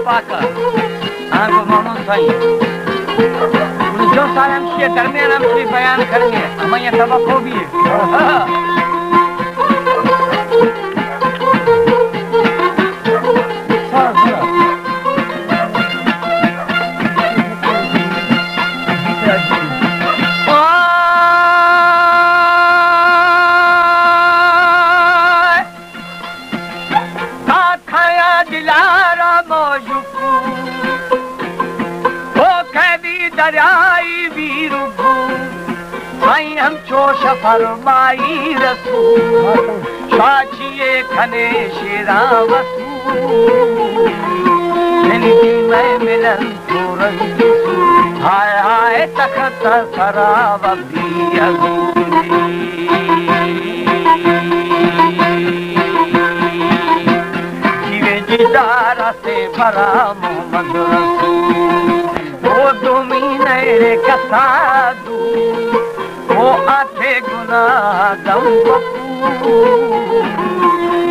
पाक आगो मानो सही जो सारे हम शेयर दरमियान हम कोई बयान करेंगे हम ये तबको भी है दरियाई वीरू साईं हम चोश फरमाई रसूल साचिए खने शेरा वसूल जिनकी मैं मिलन तुरंत हाय हाय तखत सराब भी अगूरी जीवे जिदारा से भरा मोहम्मद रसूल वो तुमी नैरे का साधु वो आते गुनाह दम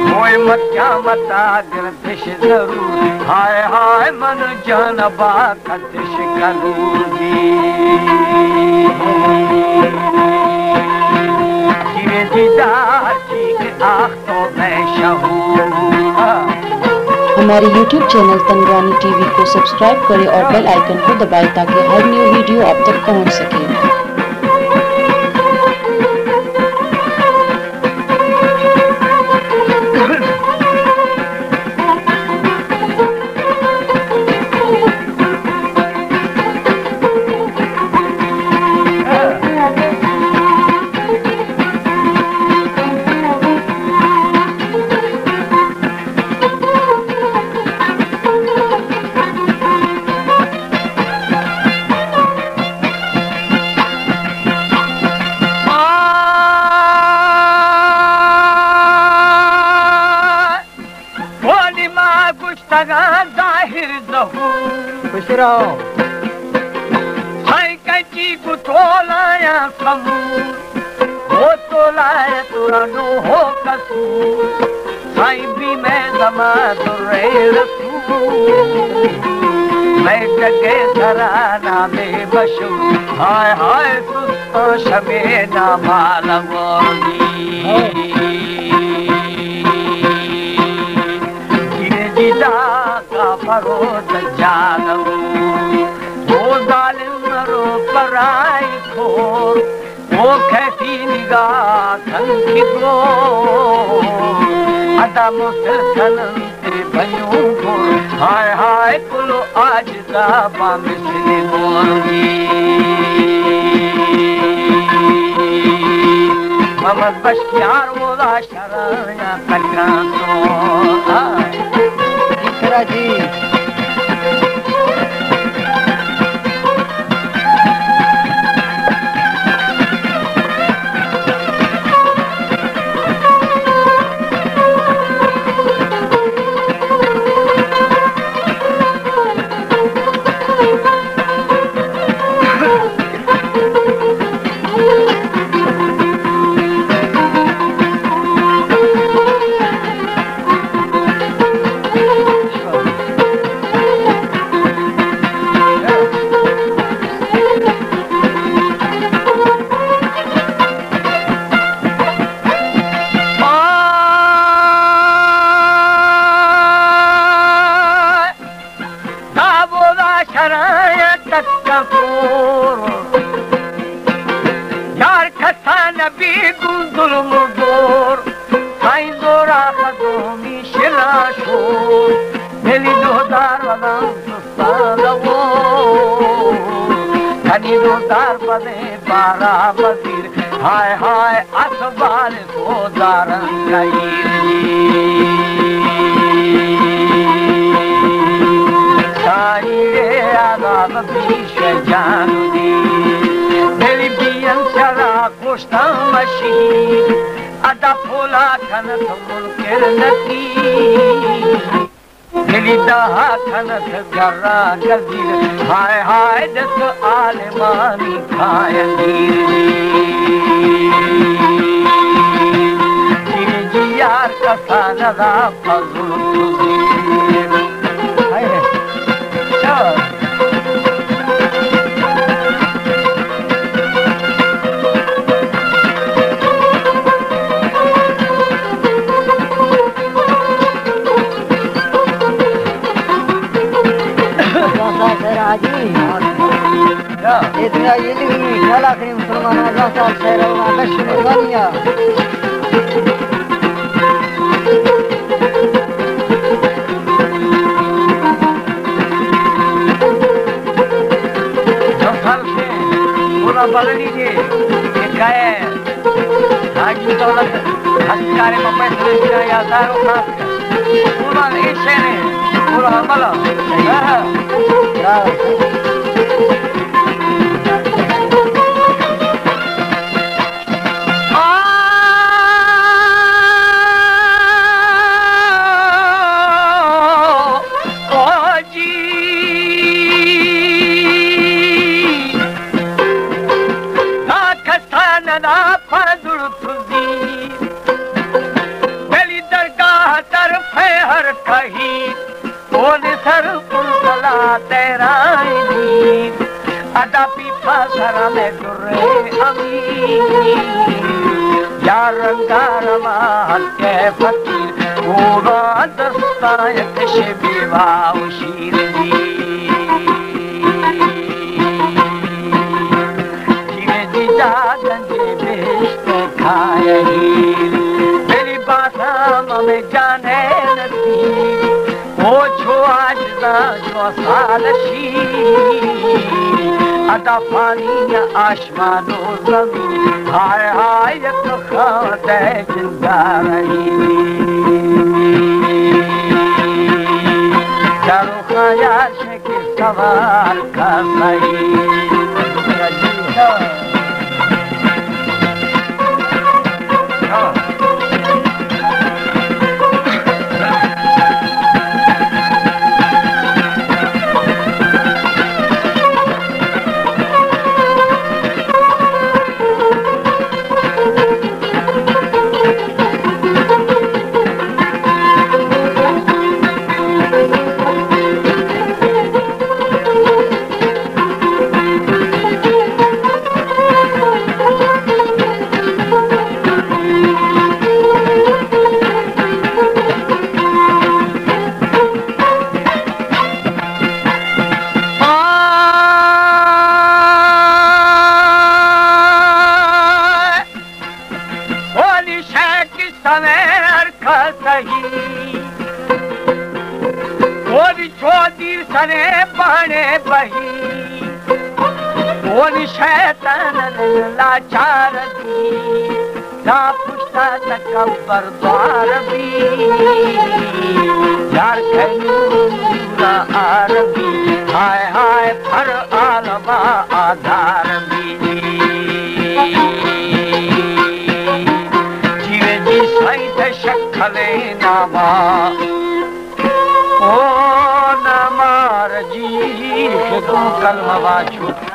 मोए मत क्या मता गर्दिश जरूर हाय हाय मन जानबा कतिश करूँगी जीवे दीदार चीख आँख तो मैं शहूर हमारे YouTube चैनल तंगरानी टीवी को सब्सक्राइब करें और बेल आइकन को दबाएं ताकि हर न्यू वीडियो आप तक पहुंच सके। जाहिर खुश रहो साईं कची को तोलाया समूर वो तोलाया तुरनो हो कसूर साईं भी मैं जमा दुर्रे रसूल मैं जगे सराना में बशूर हाय हाय सुस्तो शबे ना मालवोनी फरोत जानो वो जालिम रो पराई खोर वो कैसी निगाह खंखी गो अदा मुसलसल ते भयूं को हाय हाय कुलो आज जाबा मिसले मोरी मोहम्मद बश्कियार वो शराया कलकां तो जी यार खसा नबी गुंदुल मुदोर साईं जोरा खदोमी शिला शोर मेली दोदार वदाम सुस्तादवो धनी दोदार पदे बारा वजीर हाय हाय असबाल दोदारन गईर साईं आदाब बीश जानुदी मेरी बियन शरा कोष्टा मशी अदा फोला खनत मुनकिर नकी मेरी दहा खनत गर्रा गजीर हाय हाय दस आलमानी खायंदीर जी यार कसा नदा फजुल हाय इतना ये लिखनी ख्याला करी मुसलमान आजा शेर लक्ष्मी गानिया बदल लीजिए हाजी दौलत हस्कार में पैसे दिया जाता है पूरा अमल मेरी बात में जाने वो छो आज जो सालशी अदा पानी आसमानो जमीन हाय हाय तो खाते जिंदा रही चारों ख्याल के सवाल का सही लाचार दी ना पुछता तकबर द्वार भी यार खैरूरा आरबी हाय हाय फर आलमा आधार भी जीवे जी सही शक्ले नामा ओ नमार जी के तू कलमा छुट